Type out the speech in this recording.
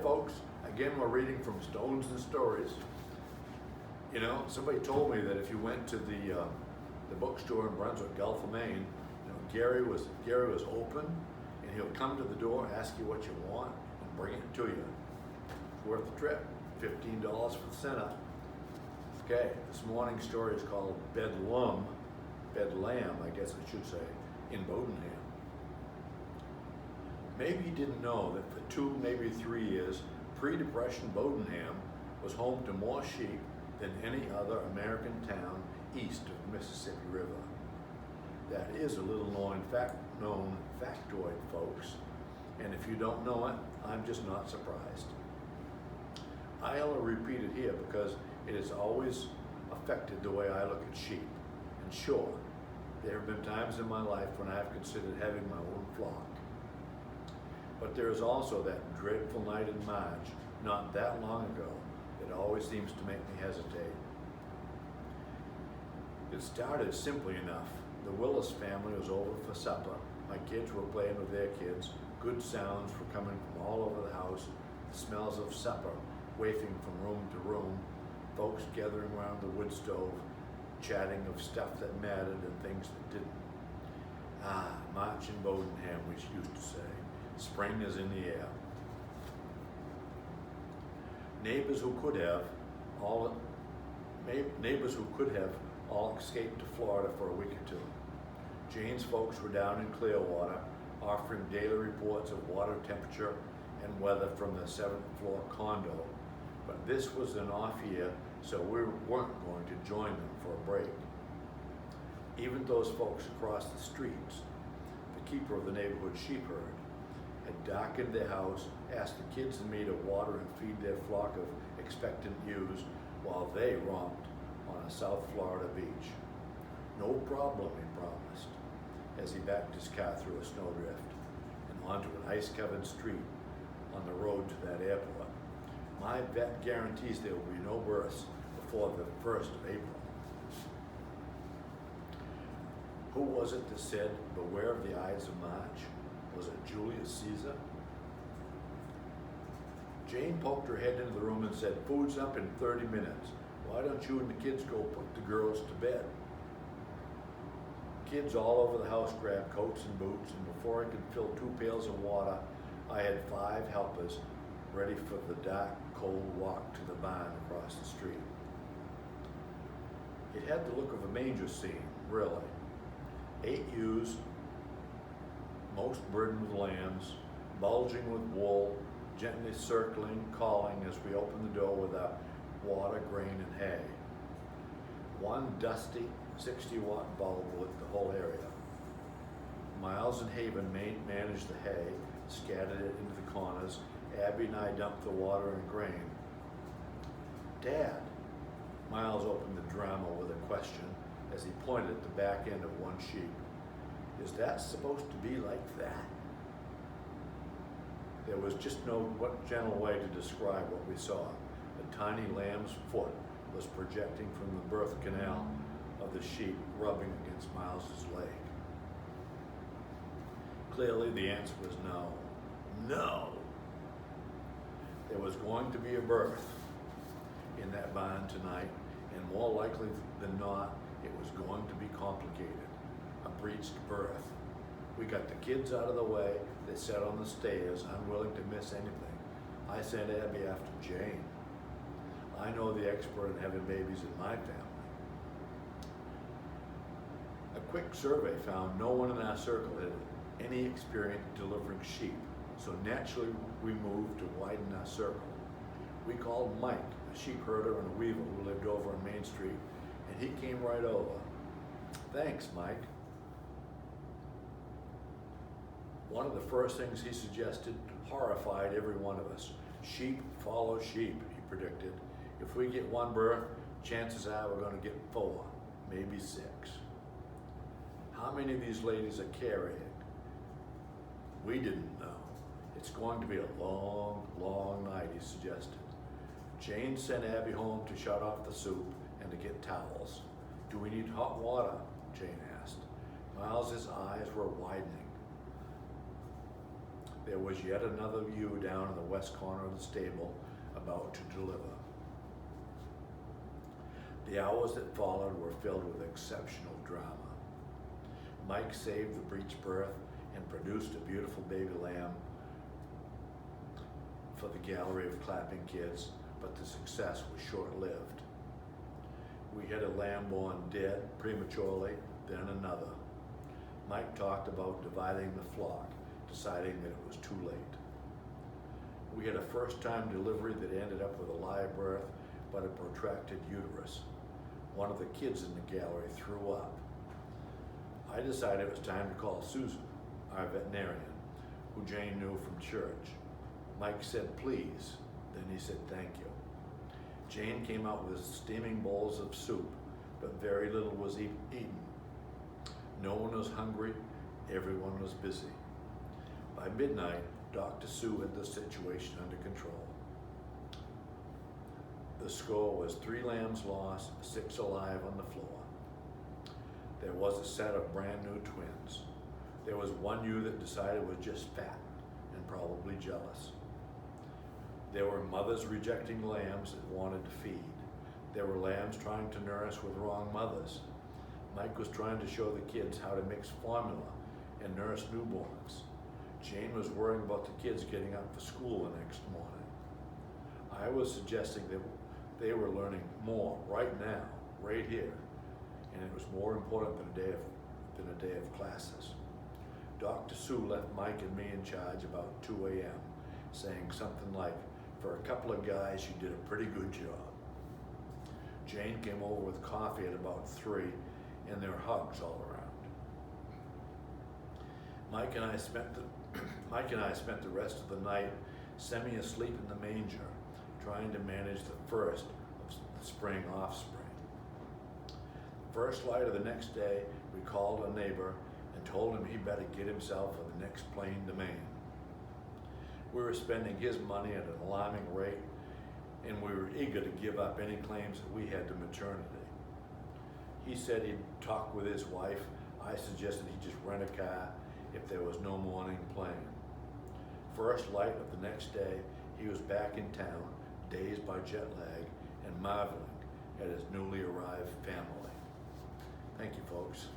folks. Again, we're reading from Stones and Stories. You know, somebody told me that if you went to the bookstore in Brunswick, Gulf of Maine, you know, Gary was open, and he'll come to the door, ask you what you want, and bring it to you. It's worth the trip. $15 for the center. Okay, this morning's story is called Bedlam, I guess I should say, in Bowdoinham. Maybe you didn't know that for 2, maybe 3 years, pre-Depression Bowdoinham was home to more sheep than any other American town east of the Mississippi River. That is a little known factoid, folks, and if you don't know it, I'm just not surprised. I'll repeat it here because it has always affected the way I look at sheep. And sure, there have been times in my life when I have considered having my own flock. But there is also that dreadful night in March, not that long ago, that always seems to make me hesitate. It started simply enough. The Willis family was over for supper. My kids were playing with their kids. Good sounds were coming from all over the house. The smells of supper wafting from room to room. Folks gathering around the wood stove, chatting of stuff that mattered and things that didn't. March in Bowdoinham, we used to say. Spring is in the air. Neighbors who could have all escaped to Florida for a week or two. Jane's folks were down in Clearwater, offering daily reports of water temperature and weather from the 7th floor condo. But this was an off year, so we weren't going to join them for a break. Even those folks across the streets, the keeper of the neighborhood sheep herd, had darkened their house, asked the kids and me to water and feed their flock of expectant ewes while they romped on a South Florida beach. No problem, he promised, as he backed his car through a snowdrift and onto an ice-covered street on the road to that airport. My vet guarantees there will be no births before the 1st of April. Who was it that said, "Beware of the Ides of March"? Was it Julius Caesar? Jane poked her head into the room and said, "Food's up in 30 minutes. Why don't you and the kids go put the girls to bed?" Kids all over the house grabbed coats and boots, and before I could fill 2 pails of water, I had 5 helpers ready for the dark, cold walk to the barn across the street. It had the look of a manger scene, really. 8 ewes, most burdened with lambs, bulging with wool, gently circling, calling as we opened the door with our water, grain, and hay. 1 dusty 60-watt bulb lit the whole area. Miles and Haven managed the hay, scattered it into the corners. Abby and I dumped the water and grain. "Dad," Miles opened the drama with a question as he pointed at the back end of one sheep. "Is that supposed to be like that?" There was just no gentle way to describe what we saw. A tiny lamb's foot was projecting from the birth canal of the sheep, rubbing against Miles's leg. Clearly the answer was no. No! There was going to be a birth in that barn tonight, and more likely than not, it was going to be complicated. A breached birth. We got the kids out of the way. They sat on the stairs, unwilling to miss anything. I sent Abby after Jane. I know the expert in having babies in my family. A quick survey found no one in our circle had any experience delivering sheep, so naturally we moved to widen our circle. We called Mike, a sheep herder and a weaver who lived over on Main Street, and he came right over. "Thanks, Mike." One of the first things he suggested horrified every one of us. Sheep follow sheep, he predicted. If we get 1 birth, chances are we're going to get 4, maybe 6. How many of these ladies are carrying? We didn't know. It's going to be a long, long night, he suggested. Jane sent Abby home to shut off the soup and to get towels. "Do we need hot water?" Jane asked. Miles's eyes were widening. there was yet another ewe down in the west corner of the stable about to deliver. The hours that followed were filled with exceptional drama. Mike saved the breech birth and produced a beautiful baby lamb for the gallery of clapping kids, but the success was short-lived. We had a lamb born dead prematurely, then another. Mike talked about dividing the flock, deciding that it was too late. We had a first-time delivery that ended up with a live birth, but a protracted uterus. One of the kids in the gallery threw up. I decided it was time to call Susan, our veterinarian, who Jane knew from church. Mike said, please. Then he said, thank you. Jane came out with steaming bowls of soup, but very little was eaten. No one was hungry, everyone was busy. By midnight, Dr. Sue had the situation under control. The score was 3 lambs lost, 6 alive on the floor. There was a set of brand new twins. There was one ewe that decided was just fat and probably jealous. There were mothers rejecting lambs that wanted to feed. There were lambs trying to nurse with wrong mothers. Mike was trying to show the kids how to mix formula and nurse newborns. Jane was worrying about the kids getting up for school the next morning. I was suggesting that they were learning more right now, right here, and it was more important than a day of classes. Dr. Sue left Mike and me in charge about 2 a.m., saying something like, for a couple of guys, you did a pretty good job. Jane came over with coffee at about 3, and there were hugs all around. Mike and I spent the rest of the night semi-asleep in the manger, trying to manage the first of the spring offspring. First light of the next day, we called a neighbor and told him he better get himself on the next plane to Maine. We were spending his money at an alarming rate, and we were eager to give up any claims that we had to maternity. He said he'd talk with his wife. I suggested he just rent a car if there was no morning plane. First light of the next day, he was back in town, dazed by jet lag and marveling at his newly arrived family. Thank you, folks.